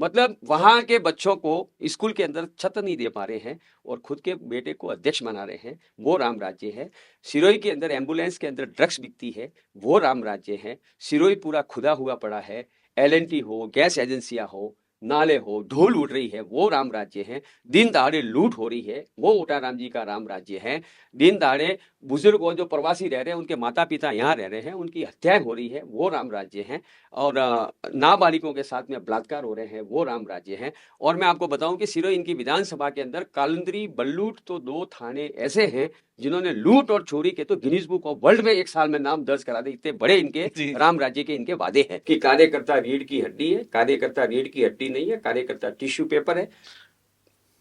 मतलब वहां के बच्चों को स्कूल के अंदर छत नहीं दे पा रहे हैं और खुद के बेटे को अध्यक्ष बना रहे हैं, वो राम राज्य है। सिरोही के अंदर एम्बुलेंस के अंदर ड्रग्स बिकती है, वो राम राज्य है। सिरोही पूरा खुदा हुआ पड़ा है, एलएनटी हो, गैस एजेंसियां हो, नाले हो, धूल उड़ रही है, वो राम राज्य है। दिन दहाड़े लूट हो रही है, वो ओटाराम जी का राम राज्य है। दिन दहाड़े बुजुर्ग और जो प्रवासी रह रहे हैं, उनके माता पिता यहाँ रह रहे हैं, उनकी हत्याएं हो रही है, वो राम राज्य है। और नाबालिगों के साथ में बलात्कार हो रहे हैं, वो राम राज्य है। और मैं आपको बताऊं कि सिरोही इनकी विधानसभा के अंदर कालंदरी बल्लूट तो 2 थाने ऐसे हैं जिन्होंने लूट और चोरी के तो गिनीज बुक ऑफ वर्ल्ड में एक साल में नाम दर्ज करा दे। इतने बड़े इनके जी। राम राज्य के इनके वादे हैं कि कार्यकर्ता रीढ़ की हड्डी है। कार्यकर्ता रीढ़ की हड्डी नहीं है, कार्यकर्ता टिश्यू पेपर है।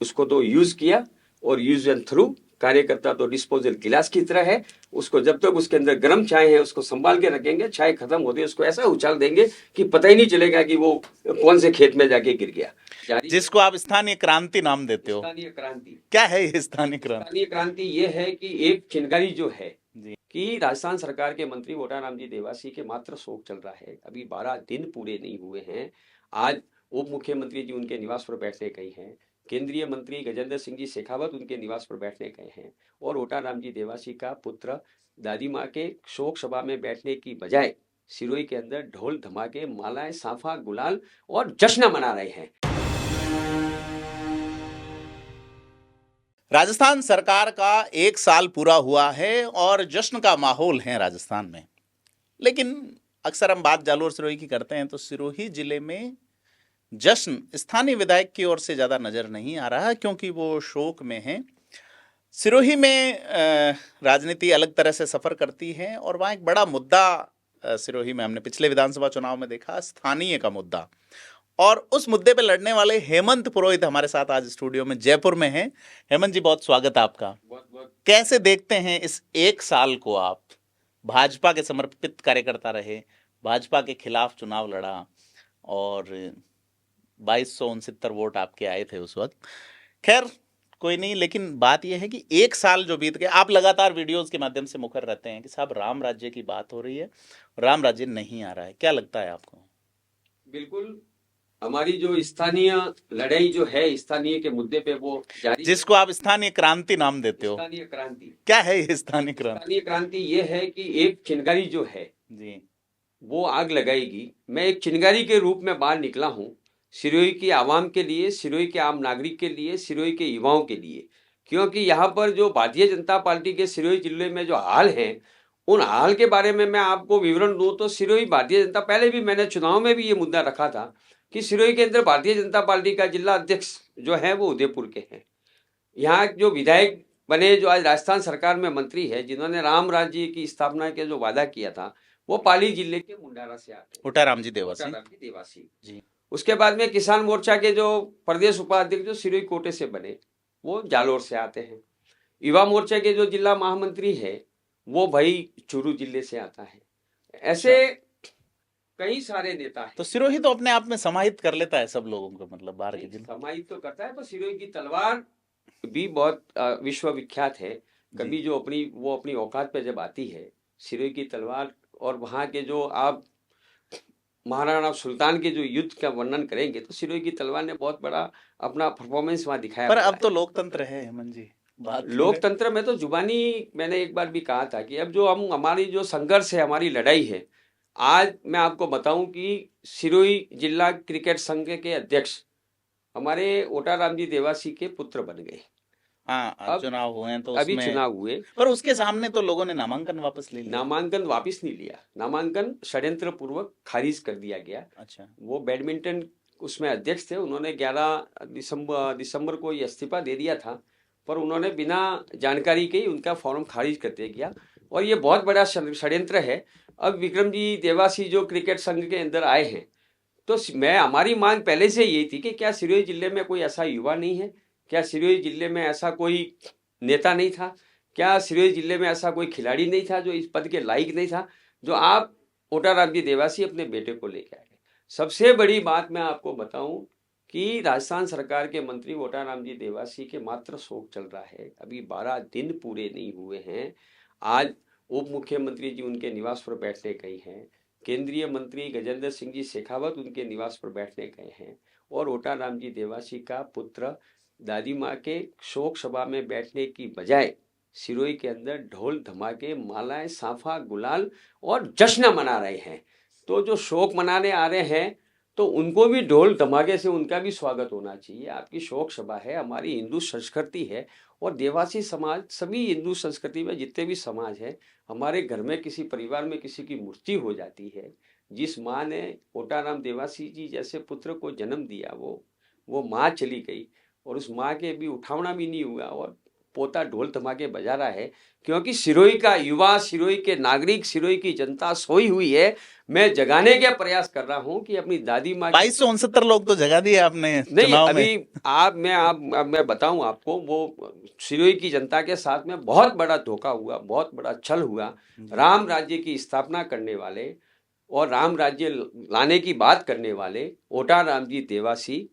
उसको तो यूज किया और यूज एंड थ्रू। कार्यकर्ता तो डिस्पोजल गिलास की तरह है, उसको जब तक उसके अंदर गर्म चाय है उसको संभाल के रखेंगे, चाय खत्म होती है उसको ऐसा उछाल देंगे कि पता ही नहीं चलेगा कि वो कौन से खेत में जाके गिर गया। जिसको आप स्थानीय क्रांति नाम देते हो, स्थानीय क्रांति क्या है ये स्थानीय क्रांति? स्थानीय क्रांति ये है कि एक चिनगारी जो है जी। कि राजस्थान सरकार के मंत्री ओटाराम जी देवासी के मात्र शोक चल रहा है, अभी 12 दिन पूरे नहीं हुए हैं। आज उप मुख्यमंत्री जी उनके निवास पर बैठने गए हैं, केंद्रीय मंत्री गजेंद्र सिंह जी शेखावत उनके निवास पर बैठने गए हैं, और ओटाराम जी देवासी का पुत्र दादी माँ के शोक सभा में बैठने की बजाय सिरोही के अंदर ढोल धमाके, मालाएं, साफा, गुलाल और जश्न मना रहे हैं। राजस्थान सरकार का 1 साल पूरा हुआ है और जश्न का माहौल है राजस्थान में। लेकिन अक्सर हम बात जालोर सिरोही की करते हैं तो सिरोही जिले में जश्न स्थानीय विधायक की ओर से ज़्यादा नज़र नहीं आ रहा, क्योंकि वो शोक में हैं। सिरोही में राजनीति अलग तरह से सफ़र करती है और वहाँ एक बड़ा मुद्दा सिरोही में हमने पिछले विधानसभा चुनाव में देखा, स्थानीय का मुद्दा। और उस मुद्दे पे लड़ने वाले हेमंत पुरोहित हमारे साथ आज स्टूडियो में जयपुर में हैं। हेमंत जी, बहुत स्वागत है आपका। कैसे देखते हैं इस 1 साल को आप? भाजपा के समर्पित कार्यकर्ता रहे, भाजपा के खिलाफ चुनाव लड़ा और 2269 वोट आपके आए थे उस वक्त। खैर कोई नहीं, लेकिन बात यह है कि 1 साल जो बीत गया, आप लगातार वीडियोस के माध्यम से मुखर रहते हैं कि साहब राम राज्य की बात हो रही है, राम राज्य नहीं आ रहा है। क्या लगता है आपको? बिल्कुल, हमारी जो स्थानीय लड़ाई जो है स्थानीय के मुद्दे पे वो जारी, जिसको आप स्थानीय क्रांति नाम देते हो, स्थानीय क्रांति क्या है ये स्थानीय क्रांति? स्थानीय क्रांति ये है कि एक चिनगारी जो है जी, वो आग लगाएगी। मैं एक चिनगारी के रूप में बाहर निकला हूँ सिरोही की आवाम के लिए, सिरोही के आम नागरिक के लिए, सिरोही के युवाओं के लिए। क्योंकि यहाँ पर जो भारतीय जनता पार्टी के सिरोही जिले में जो हाल हैं, उन हाल के बारे में मैं आपको विवरण दूं तो सिरोही भारतीय जनता, पहले भी मैंने चुनाव में भी ये मुद्दा रखा था कि सिरोही के अंदर भारतीय जनता पार्टी का जिला अध्यक्ष जो है वो उदयपुर के हैं। यहाँ जो विधायक बने, जो आज राजस्थान सरकार में मंत्री है, जिन्होंने राम राज्य की स्थापना के जो वादा किया था, वो पाली जिले के मुंडारा से आते हैं, ओटाराम जी देवासी। ओटाराम जी देवासी जी। उसके बाद में किसान मोर्चा के जो प्रदेश उपाध्यक्ष जो सिरोही कोटे से बने, वो जालोर से आते हैं। युवा मोर्चा के जो जिला महामंत्री है वो भाई चूरू जिले से आता है। ऐसे कई सारे नेता हैं। तो सिरोही तो अपने आप में समाहित कर लेता है सब लोगों को, मतलब बाहर के जिले समाहित तो करता है, पर सिरोही की तलवार भी बहुत विश्वविख्यात है। कभी जो वो अपनी औकात पे जब आती है सिरोही की तलवार, और वहाँ के जो आप महाराणा सुल्तान के जो युद्ध का वर्णन करेंगे तो सिरोही की तलवार ने बहुत बड़ा अपना परफॉर्मेंस वहाँ दिखाया। पर अब तो लोकतंत्र है हेमंत जी, लोकतंत्र में तो जुबानी मैंने एक बार भी कहा था कि अब जो हमारी जो संघर्ष है, हमारी लड़ाई है, आज मैं आपको बताऊं कि सिरोही जिला क्रिकेट संघ के अध्यक्ष हमारे ओटाराम जी देवासी के पुत्र बन गए। हाँ, अब चुनाव हुए हैं तो अभी उसमें चुनाव हुए, पर उसके सामने तो लोगों ने नामांकन वापस ले लिया। नामांकन वापस नहीं लिया, नामांकन षड्यंत्र पूर्वक खारिज कर दिया गया। अच्छा। वो बैडमिंटन उसमें अध्यक्ष थे, उन्होंने 11 दिसंबर को ये इस्तीफा दे दिया था, पर उन्होंने बिना जानकारी के ही उनका फॉर्म खारिज कर दिया गया। और ये बहुत बड़ा षड्यंत्र है। अब विक्रम जी देवासी जो क्रिकेट संघ के अंदर आए हैं, तो हमारी मांग पहले से यही थी कि क्या सिरोही जिले में कोई ऐसा युवा नहीं है, क्या सिरोही जिले में ऐसा कोई नेता नहीं था, क्या सिरोही जिले में ऐसा कोई खिलाड़ी नहीं था जो इस पद के लायक नहीं था, जो आप ओटाराम जी देवासी अपने बेटे को लेके आए। सबसे बड़ी बात मैं आपको बताऊं कि राजस्थान सरकार के मंत्री ओटाराम जी देवासी के मात्र शोक चल रहा है, अभी 12 दिन पूरे नहीं हुए हैं। आज उप मुख्यमंत्री जी उनके निवास पर बैठने गए हैं, केंद्रीय मंत्री गजेंद्र सिंह जी शेखावत उनके निवास पर बैठने गए हैं, और ओटाराम जी देवासी का पुत्र दादी माँ के शोक सभा में बैठने की बजाय सिरोही के अंदर ढोल धमाके, मालाएं, साफा, गुलाल और जश्न मना रहे हैं। तो जो शोक मनाने आ रहे हैं तो उनको भी ढोल धमाके से उनका भी स्वागत होना चाहिए। आपकी शोक सभा है, हमारी हिंदू संस्कृति है, और देवासी समाज, सभी हिंदू संस्कृति में जितने भी समाज है, हमारे घर में किसी परिवार में किसी की मृत्यु हो जाती है, जिस माँ ने ओटाराम देवासी जी जैसे पुत्र को जन्म दिया, वो माँ चली गई और उस माँ के भी उठावना भी नहीं हुआ और पोता ढोल धमाके बजा रहा है, क्योंकि सिरोही का युवा, सिरोही के नागरिक, सिरोही की जनता सोई हुई है। मैं जगाने का प्रयास कर रहा हूं कि अपनी दादी माँ 2269 लोग तो जगा दिए आपने नहीं चुनाव अभी में। मैं बताऊं आपको, वो सिरोही की जनता के साथ में बहुत बड़ा धोखा हुआ, बहुत बड़ा छल हुआ। राम राज्य की स्थापना करने वाले और राम राज्य लाने की बात करने वाले ओटाराम जी देवासी,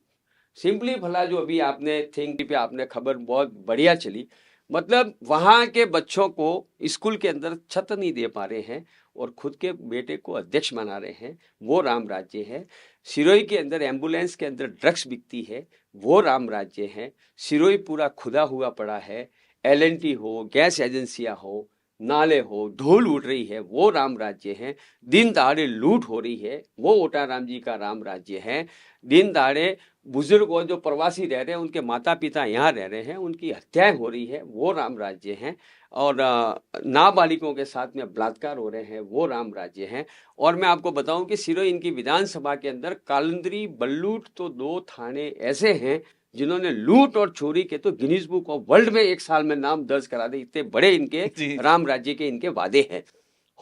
सिंपली भला जो अभी आपने थिंक पे आपने खबर बहुत बढ़िया चली, मतलब वहाँ के बच्चों को स्कूल के अंदर छत नहीं दे पा रहे हैं और खुद के बेटे को अध्यक्ष बना रहे हैं, वो राम राज्य है। सिरोही के अंदर एम्बुलेंस के अंदर ड्रग्स बिकती है, वो राम राज्य है। सिरोही पूरा खुदा हुआ पड़ा है, एलएनटी हो, गैस एजेंसियां हो, नाले हो, धूल उड़ रही है, वो राम राज्य है। दिन दहाड़े लूट हो रही है, वो ओटाराम जी का राम राज्य है। दिन दहाड़े बुजुर्ग और जो प्रवासी रह रहे हैं, उनके माता पिता यहाँ रह रहे हैं, उनकी हत्याएं हो रही है, वो राम राज्य हैं। और नाबालिगों के साथ में बलात्कार हो रहे हैं, वो राम राज्य हैं। और मैं आपको बताऊं कि सिरोही इनकी विधानसभा के अंदर कालंदरी, बल्लूट, तो 2 थाने ऐसे हैं जिन्होंने लूट और चोरी के तो गिनीज बुक ऑफ वर्ल्ड में एक साल में नाम दर्ज करा दे, इतने बड़े इनके राम राज्य के इनके वादे हैं।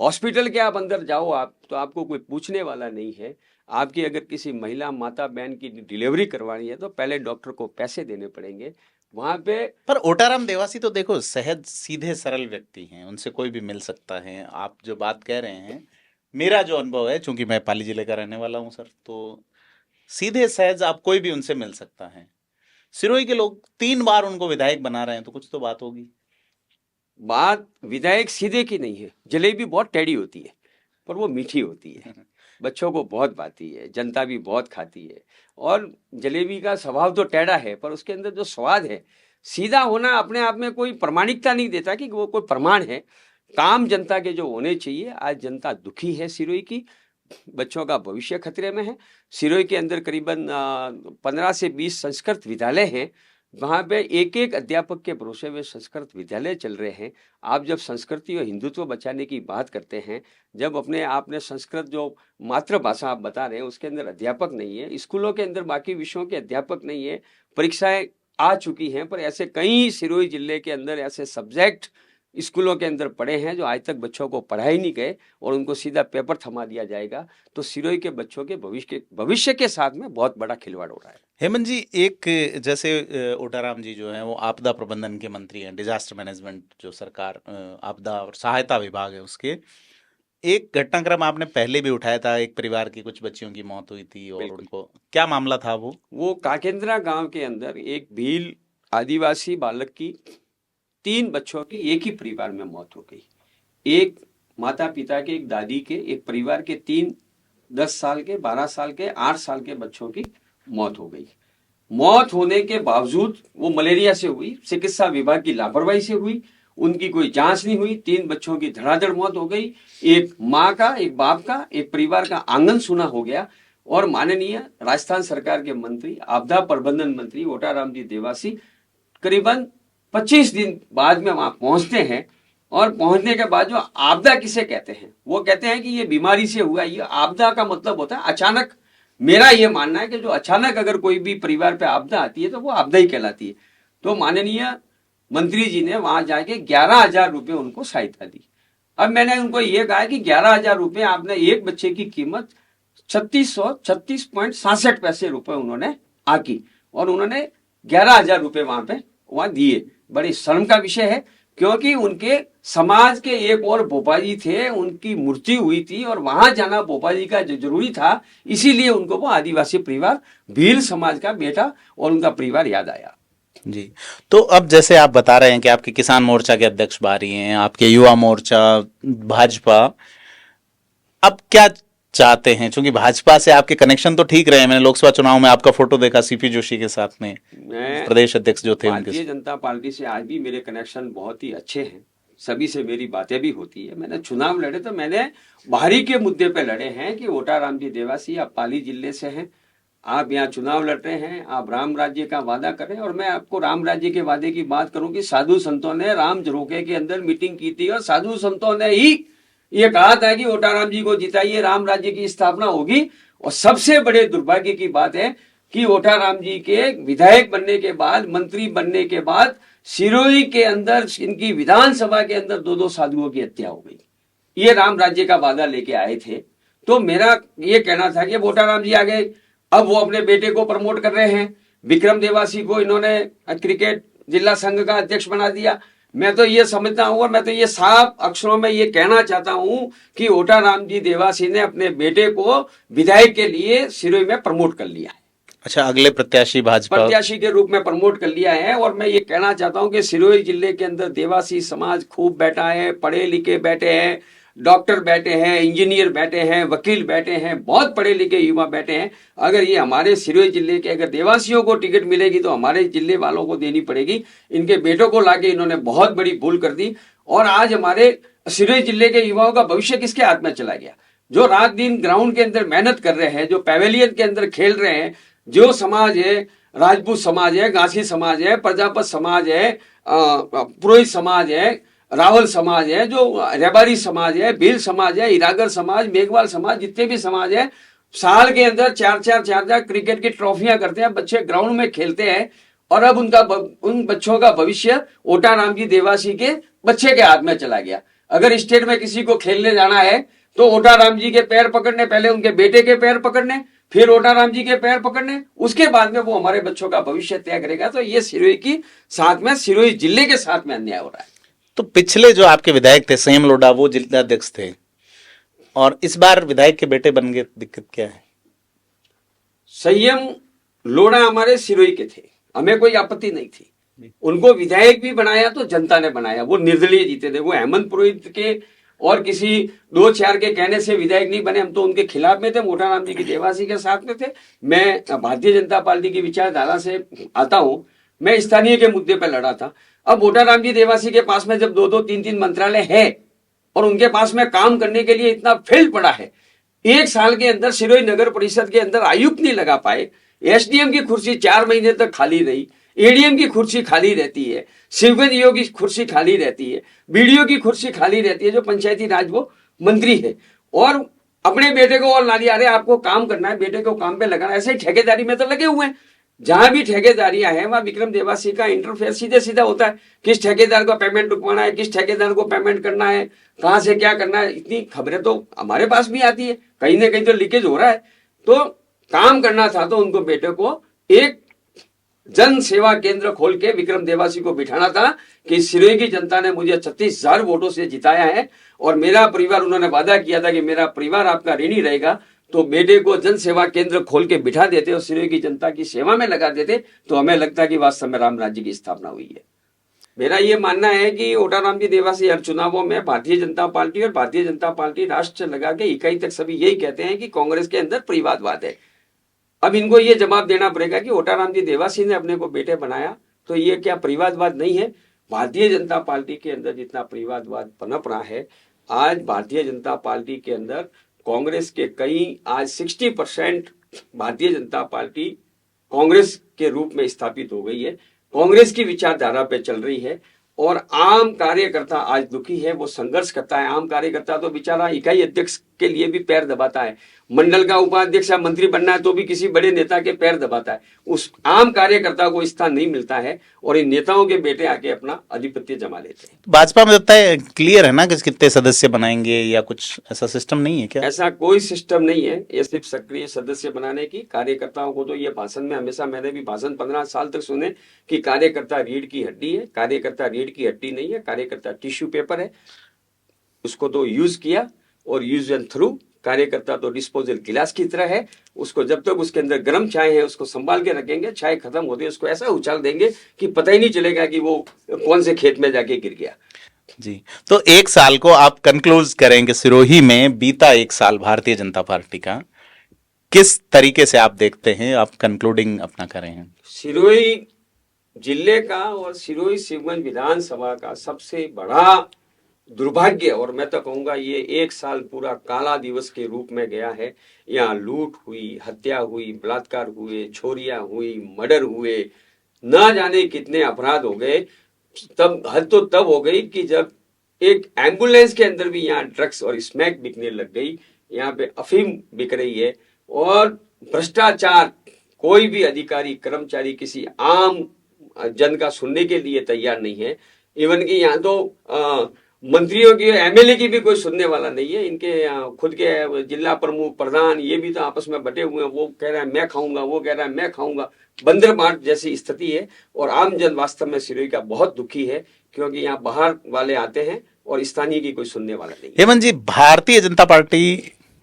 हॉस्पिटल के आप अंदर जाओ आप तो आपको कोई पूछने वाला नहीं है। आपकी अगर किसी महिला माता बहन की डिलीवरी करवानी है तो पहले डॉक्टर को पैसे देने पड़ेंगे वहां पे। पर ओटाराम देवासी तो देखो सहज सीधे सरल व्यक्ति हैं, उनसे कोई भी मिल सकता है। आप जो बात कह रहे हैं, मेरा जो अनुभव है, चूंकि मैं पाली जिले का रहने वाला हूं सर, तो सीधे सहज आप कोई भी उनसे मिल सकता है। सिरोही के लोग 3 बार उनको विधायक बना रहे हैं, तो कुछ तो बात होगी। बात विधायक सीधे की नहीं है, जलेबी बहुत टेढ़ी होती है पर वो मीठी होती है, बच्चों को बहुत भाती है, जनता भी बहुत खाती है। और जलेबी का स्वभाव तो टेढ़ा है पर उसके अंदर जो स्वाद है, सीधा होना अपने आप में कोई प्रमाणिकता नहीं देता कि वो कोई प्रमाण है। काम जनता के जो होने चाहिए, आज जनता दुखी है सिरोही की, बच्चों का भविष्य खतरे में है। सिरोही के अंदर करीबन 15 से 20 संस्कृत विद्यालय हैं, वहाँ पे एक एक अध्यापक के भरोसे में संस्कृत विद्यालय चल रहे हैं। आप जब संस्कृति और हिंदुत्व बचाने की बात करते हैं, जब अपने आपने संस्कृत जो मातृभाषा आप बता रहे हैं उसके अंदर अध्यापक नहीं है, स्कूलों के अंदर बाकी विषयों के अध्यापक नहीं है, परीक्षाएं आ चुकी हैं पर ऐसे कई सिरोही जिले के अंदर ऐसे सब्जेक्ट स्कूलों के अंदर पढ़े हैं जो आज तक बच्चों को पढ़ाई नहीं गए और उनको सीधा पेपर थमा दिया जाएगा। तो सिरोही के बच्चों के भविष्य के साथ में बहुत बड़ा खिलवाड़ हो रहा है। हेमंत जी, एक जैसे ओटाराम जी जो हैं वो आपदा प्रबंधन के मंत्री हैं, डिजास्टर मैनेजमेंट जो सरकार आपदा और सहायता विभाग है उसके, एक घटनाक्रम आपने पहले भी उठाया था, एक परिवार की कुछ बच्चियों की मौत हुई थी और उनको क्या मामला था? वो काकेंद्रा गांव के अंदर एक भील आदिवासी बालक की 3 बच्चों की एक ही परिवार में मौत हो गई। एक माता पिता के, एक दादी के, एक परिवार के 3 10 साल के, 12 साल के, 8 साल के बच्चों की मौत हो गई। मौत होने के बावजूद वो मलेरिया से हुई, चिकित्सा विभाग की लापरवाही से हुई, उनकी कोई जांच नहीं हुई। 3 बच्चों की धड़ाधड़ मौत हो गई। एक माँ का, एक बाप का, एक परिवार का आंगन सूना हो गया। और माननीय राजस्थान सरकार के मंत्री, आपदा प्रबंधन मंत्री ओटाराम जी देवासी करीबन 25 दिन बाद में वहां पहुंचते हैं और पहुंचने के बाद जो आपदा किसे कहते हैं, वो कहते हैं कि ये बीमारी से हुआ। ये आपदा का मतलब होता है अचानक। मेरा ये मानना है कि जो अचानक अगर कोई भी परिवार पे आपदा आती है तो वो आपदा ही कहलाती है। तो माननीय मंत्री जी ने वहां जाके 11,000 रुपए उनको सहायता दी। अब मैंने उनको ये कहा कि 11,000 रुपए, आपने एक बच्चे की कीमत 3666.67 रुपए उन्होंने आकी और उन्होंने 11,000 रुपए वहां दिए। बड़ी शर्म का विषय है क्योंकि उनके समाज के एक और भोपाजी थे, उनकी मृत्यु हुई थी और वहां जाना भोपाजी का जरूरी था, इसीलिए उनको वो आदिवासी परिवार, भील समाज का बेटा और उनका परिवार याद आया। जी, तो अब जैसे आप बता रहे हैं कि आपके किसान मोर्चा के अध्यक्ष बाहरी हैं, आपके युवा मोर्चा, भाजपा, अब क्या चाहते हैं? क्योंकि भाजपा से आपके कनेक्शन तो ठीक रहे, मैंने लोकसभा चुनाव में आपका फोटो देखा सीपी जोशी के साथ में, मैं प्रदेश अध्यक्ष जो थे उनके भारतीय जनता पार्टी से आज भी मेरे कनेक्शन बहुत ही अच्छे हैं, सभी से मेरी बातें भी होती है। मैंने चुनाव लड़े तो मैंने बाहरी के मुद्दे पे लड़े हैं कि ओटाराम जी देवासी आप पाली जिले से हैं, आप यहाँ चुनाव लड़ रहे हैं, आप राम राज्य का वादा करें। और मैं आपको राम राज्य के वादे की बात करूं कि साधु संतों ने राम झरोखे के अंदर मीटिंग की थी और साधु संतों ने ही ये कहा था कि ओटाराम जी को जिताइए, राम राज्य की स्थापना होगी। और सबसे बड़े दुर्भाग्य की बात है कि ओटाराम जी के विधायक बनने के बाद, मंत्री बनने के बाद सिरोही के अंदर इनकी विधानसभा के अंदर दो साधुओं की हत्या हो गई। ये राम राज्य का वादा लेके आए थे। तो मेरा ये कहना था कि ओटाराम जी आ गए, अब वो अपने बेटे को प्रमोट कर रहे हैं। विक्रम देवासी को इन्होंने क्रिकेट जिला संघ का अध्यक्ष बना दिया। मैं तो ये समझता हूं और मैं तो ये साफ अक्षरों में ये कहना चाहता हूं कि ओटाराम जी देवासी ने अपने बेटे को विधायक के लिए सिरोही में प्रमोट कर लिया है। अच्छा, अगले प्रत्याशी भाजपा प्रत्याशी के रूप में प्रमोट कर लिया है। और मैं ये कहना चाहता हूं कि सिरोही जिले के अंदर देवासी समाज खूब बैठा है, पढ़े लिखे बैठे हैं, डॉक्टर बैठे हैं, इंजीनियर बैठे हैं, वकील बैठे हैं, बहुत पढ़े लिखे युवा बैठे हैं। अगर ये हमारे सिरोही जिले के अगर देवासियों को टिकट मिलेगी तो हमारे जिले वालों को देनी पड़ेगी। इनके बेटों को लाके इन्होंने बहुत बड़ी भूल कर दी। और आज हमारे सिरोही जिले के युवाओं का भविष्य किसके हाथ में चला गया? जो रात दिन ग्राउंड के अंदर मेहनत कर रहे हैं, जो पैवेलियन के अंदर खेल रहे हैं, जो समाज है, राजपूत समाज है, गांसी समाज है, प्रजापत समाज है, पुरोहित समाज है, रावल समाज है, जो रेबारी समाज है, भील समाज है, इरागर समाज, मेघवाल समाज, जितने भी समाज है, साल के अंदर चार क्रिकेट की ट्रॉफियां करते हैं, बच्चे ग्राउंड में खेलते हैं। और अब उन बच्चों का भविष्य ओटाराम जी देवासी के बच्चे के हाथ में चला गया। अगर स्टेट में किसी को खेलने जाना है तो ओटाराम जी के पैर पकड़ने, पहले उनके बेटे के पैर पकड़ने, फिर ओटाराम जी के पैर पकड़ने, उसके बाद में वो हमारे बच्चों का भविष्य तय करेगा। तो ये सिरोही की साथ में, सिरोही जिले के साथ में अन्याय हो रहा है। तो पिछले जो आपके विधायक थे संयम लोढ़ा, वो जिलाध्यक्ष थे और इस बार विधायक के बेटे बन गए, दिक्कत क्या है? संयम लोढ़ा हमारे सिरोही के थे, हमें कोई आपत्ति नहीं थी। उनको विधायक भी बनाया तो जनता ने बनाया, वो निर्दलीय जीते थे। वो हेमंत पुरोहित के और किसी 2-4 के कहने से विधायक नहीं बने। हम तो उनके खिलाफ में थे, ओटाराम जी की देवासी के साथ में थे। मैं भारतीय जनता पार्टी की विचारधारा से आता हूं, मैं स्थानीय के मुद्दे पर लड़ा था। अब ओटाराम जी देवासी के पास में जब 2-2, 3-3 मंत्रालय है और उनके पास में काम करने के लिए इतना फील्ड पड़ा है, एक साल के अंदर सिरोही नगर परिषद के अंदर आयुक्त नहीं लगा पाए, एसडीएम की कुर्सी 4 महीने तक खाली रही, एडीएम की कुर्सी खाली रहती है, सिविल ईओ की कुर्सी खाली रहती है, बीडीओ की कुर्सी खाली रहती है, जो पंचायती राज वो मंत्री है, और अपने बेटे को और ला दिया। अरे आपको काम करना है, बेटे को काम पे लगाना। ऐसे ही ठेकेदारी में तो लगे हुए हैं, जहां भी ठेकेदारियां हैं वहां विक्रम देवासी का इंटरफेयर सीधे सीधा होता है। किस ठेकेदार को पेमेंट रुकवाना है, किस ठेकेदार को पेमेंट करना है, कहां से क्या करना है, इतनी खबरें तो हमारे पास भी आती है। कहीं ना कहीं तो लीकेज हो रहा है। तो काम करना था तो उनको बेटे को एक जन सेवा केंद्र खोल के विक्रम देवासी को बिठाना था कि सिरोही की जनता ने मुझे 36,000 वोटों से जिताया है और मेरा परिवार, उन्होंने वादा किया था कि मेरा परिवार आपका ऋणी रहेगा। तो बेटे को जन सेवा केंद्र खोल के बिठा देते और सिरोही की जनता की सेवा में लगा देते तो हमें लगता कि वास्तव में राम राज्य की स्थापना हुई है। मेरा ये मानना है कि ओटाराम जी देवासी हर चुनावों में भारतीय जनता पार्टी और भारतीय जनता पार्टी राष्ट्र लगा के इकाई तक सभी यही कहते हैं कि कांग्रेस के अंदर परिवारवाद है। अब इनको ये जवाब देना पड़ेगा कि ओटाराम जी देवासी ने अपने को बेटे बनाया तो ये क्या परिवारवाद नहीं है? भारतीय जनता पार्टी के अंदर जितना परिवारवाद पनप रहा है, आज भारतीय जनता पार्टी के अंदर कांग्रेस के कई, आज 60% भारतीय जनता पार्टी कांग्रेस के रूप में स्थापित हो गई है, कांग्रेस की विचारधारा पे चल रही है। और आम कार्यकर्ता आज दुखी है, वो संघर्ष करता है। आम कार्यकर्ता तो बेचारा इकाई अध्यक्ष के लिए भी पैर दबाता है, मंडल का उपाध्यक्ष या मंत्री बनना है तो भी किसी बड़े नेता के पैर दबाता है। उस आम कार्यकर्ता को स्थान नहीं मिलता है और इन नेताओं के बेटे आके अपना आधिपत्य जमा लेते हैं। भाजपा में लगता है क्लियर है ना कि कितने सदस्य बनाएंगे, या कुछ ऐसा सिस्टम नहीं है क्या? ऐसा कोई सिस्टम नहीं है, ये सिर्फ सक्रिय सदस्य बनाने की। कार्यकर्ताओं को तो ये भाषण में हमेशा, मैंने भी भाषण 15 साल तक सुने कि कार्यकर्ता रीढ़ की हड्डी है। कार्यकर्ता रीढ़ की हड्डी नहीं है, कार्यकर्ता टिश्यू पेपर है। उसको तो यूज किया और यूज एंड थ्रू। कार्यकर्ता तो डिस्पोजल गिलास की तरह है, उसको जब तक उसके अंदर गर्म चाय है उसको संभाल के रखेंगे, चाय खत्म होती है उसको ऐसा उछाल देंगे कि पता ही नहीं चलेगा कि वो कौन से खेत में जाके गिर गया। जी, तो एक साल को आप कंक्लूज करेंगे, सिरोही में बीता एक साल भारतीय जनता पार्टी का किस तरीके से आप देखते हैं, आप कंक्लूडिंग अपना करें हैं। सिरोही जिले का और सिरोही शिवगंज विधानसभा का सबसे बड़ा दुर्भाग्य, और मैं तो कहूंगा ये एक साल पूरा काला दिवस के रूप में गया है। यहाँ लूट हुई, हत्या हुई, बलात्कार हुए, चोरियां हुई, मर्डर हुए, ना जाने कितने अपराध हो गए। तब हद तो तब हो गई कि जब एक एम्बुलेंस के अंदर भी यहाँ ड्रग्स और स्मैक बिकने लग गई। यहाँ पे अफीम बिक रही है और भ्रष्टाचार, कोई भी अधिकारी कर्मचारी किसी आम जन का सुनने के लिए तैयार नहीं है। इवन कि यहाँ तो मंत्रियों की, एमएलए की भी कोई सुनने वाला नहीं है। इनके खुद के जिला प्रमुख, प्रधान, ये भी तो आपस में बटे हुए हैं। वो कह रहा है मैं खाऊंगा, वो कह रहा है मैं खाऊंगा। बंदर बाट जैसी स्थिति है और आम जन वास्तव में सिरोही का बहुत दुखी है, क्योंकि यहाँ बाहर वाले आते हैं और स्थानीय की कोई सुनने वाला नहीं है। हेमंत जी, भारतीय जनता पार्टी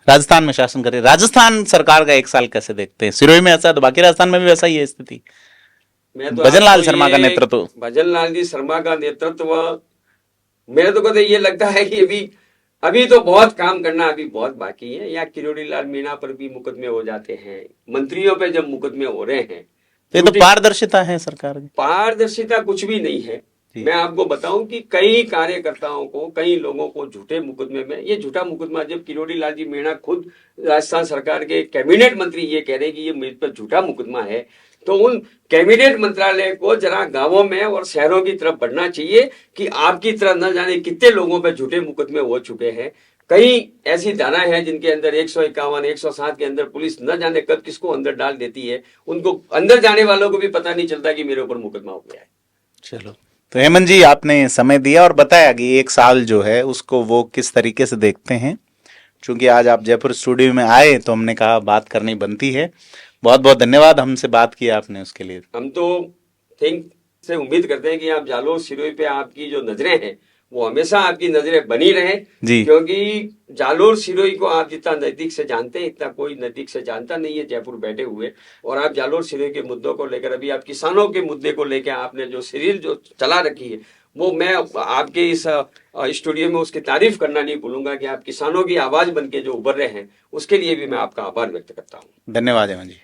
राजस्थान में शासन करे, राजस्थान सरकार का एक साल कैसे देखते हैं? सिरोही में ऐसा है तो बाकी राजस्थान में भी वैसा ही है स्थिति। मैं तो भजन लाल शर्मा का नेतृत्व, भजन लाल जी शर्मा का नेतृत्व, मेरे तो कहते ये लगता है कि अभी तो बहुत काम करना अभी बहुत बाकी है। या किरोड़ी लाल मीणा पर भी मुकदमे हो जाते हैं, मंत्रियों पे जब मुकदमे हो रहे हैं, ये तो पारदर्शिता है सरकार की। पारदर्शिता कुछ भी नहीं है। मैं आपको बताऊं कि कई कार्यकर्ताओं को, कई लोगों को झूठे मुकदमे में, ये झूठा मुकदमा जब किरोड़ी लाल जी मीणा खुद राजस्थान सरकार के कैबिनेट मंत्री ये कह रहे कि ये मेरे पर झूठा मुकदमा है, तो उन कैबिनेट मंत्रालय को जरा गांवों में और शहरों की तरफ बढ़ना चाहिए कि आपकी तरह न जाने कितने लोगों पे झूठे मुकदमे हो चुके हैं। कई ऐसी धाराएं हैं जिनके अंदर 151, 107 के अंदर पुलिस न जाने कब किसको अंदर डाल देती है। उनको अंदर जाने वालों को भी पता नहीं चलता कि मेरे ऊपर मुकदमा हो गया है। चलो, तो हेमंत जी आपने समय दिया और बताया कि एक साल जो है उसको वो किस तरीके से देखते हैं। चूंकि आज आप जयपुर स्टूडियो में आए तो हमने कहा बात करनी बनती है। बहुत बहुत धन्यवाद हमसे बात किया आपने, उसके लिए। हम तो थिंक से उम्मीद करते हैं कि आप जालोर सिरोही पे आपकी जो नजरें हैं वो हमेशा आपकी नजरें बनी रहे जी, क्योंकि जालोर सिरोही को आप जितना नजदीक से जानते हैं इतना कोई नजदीक से जानता नहीं है जयपुर बैठे हुए। और आप जालोर सिरोही के मुद्दों को लेकर, अभी आप किसानों के मुद्दे को लेकर आपने जो सीरीज जो चला रखी है, वो मैं आपके इस स्टूडियो में उसकी तारीफ करना नहीं भूलूंगा कि आप किसानों की आवाज बन के जो उभर रहे हैं, उसके लिए भी मैं आपका आभार व्यक्त करता हूँ। धन्यवाद हेमंत जी।